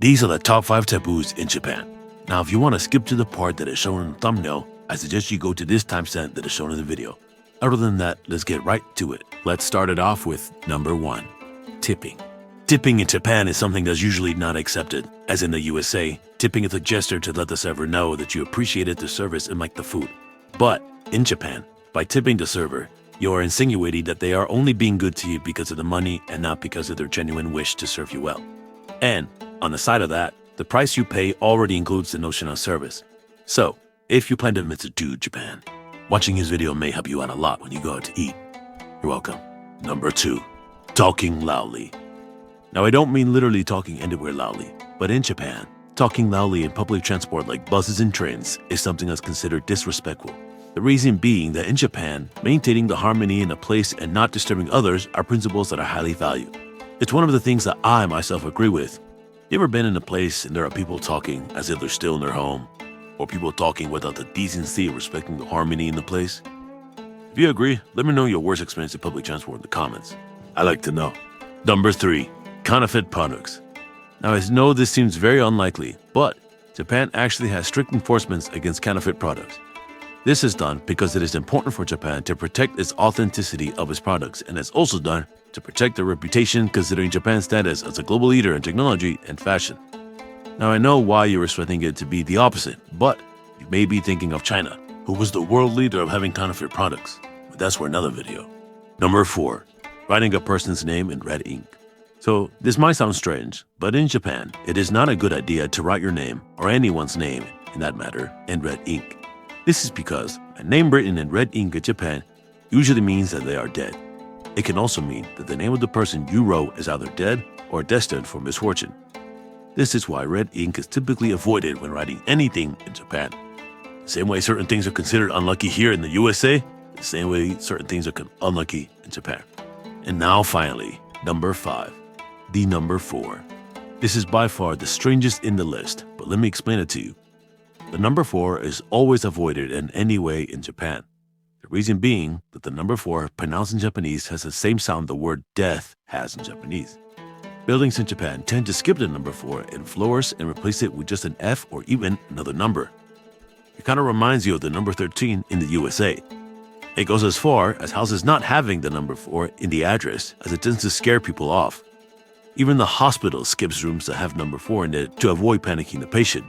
These are the top 5 taboos in Japan. Now, if you want to skip to the part that is shown in the thumbnail, I suggest you go to this timestamp that is shown in the video. Other than that, let's get right to it. Let's start it off with number 1, tipping. Tipping in Japan is something that's usually not accepted. As in the USA, tipping is a gesture to let the server know that you appreciated the service and like the food. But in Japan, by tipping the server, you are insinuating that they are only being good to you because of the money and not because of their genuine wish to serve you well. And on the side of that, the price you pay already includes the notion of service. So, if you plan to visit to Japan, watching his video may help you out a lot when you go out to eat. You're welcome. Number 2, talking loudly. Now, I don't mean literally talking anywhere loudly, but in Japan, talking loudly in public transport like buses and trains is something that's considered disrespectful. The reason being that in Japan, maintaining the harmony in a place and not disturbing others are principles that are highly valued. It's one of the things that I myself agree with. You ever been in a place and there are people talking as if they're still in their home? Or people talking without the decency of respecting the harmony in the place? If you agree, let me know your worst experience in public transport in the comments. I like to know. Number 3, counterfeit products. Now, I know this seems very unlikely, but Japan actually has strict enforcements against counterfeit products. This is done because it is important for Japan to protect its authenticity of its products, and it's also done to protect their reputation considering Japan's status as a global leader in technology and fashion. Now, I know why you're expecting it to be the opposite, but you may be thinking of China, who was the world leader of having counterfeit products, but that's for another video. Number 4, writing a person's name in red ink. So, this might sound strange, but in Japan, it is not a good idea to write your name, or anyone's name, in that matter, in red ink. This is because a name written in red ink in Japan usually means that they are dead. It can also mean that the name of the person you wrote is either dead or destined for misfortune. This is why red ink is typically avoided when writing anything in Japan. The same way certain things are considered unlucky here in the USA, the same way certain things are unlucky in Japan. And now finally, number 5, the number 4. This is by far the strangest in the list, but let me explain it to you. The number 4 is always avoided in any way in Japan. The reason being that the number 4 pronounced in Japanese has the same sound the word death has in Japanese. Buildings in Japan tend to skip the number 4 and flourish and replace it with just an F or even another number. It kind of reminds you of the number 13 in the USA. It goes as far as houses not having the number 4 in the address, as it tends to scare people off. Even the hospital skips rooms that have number 4 in it to avoid panicking the patient.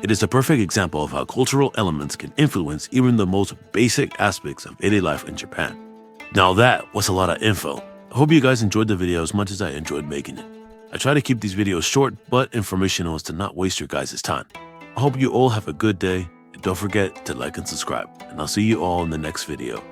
It is a perfect example of how cultural elements can influence even the most basic aspects of daily life in Japan. Now that was a lot of info. I hope you guys enjoyed the video as much as I enjoyed making it. I try to keep these videos short but informational as to not waste your guys' time. I hope you all have a good day, and don't forget to like and subscribe, and I'll see you all in the next video.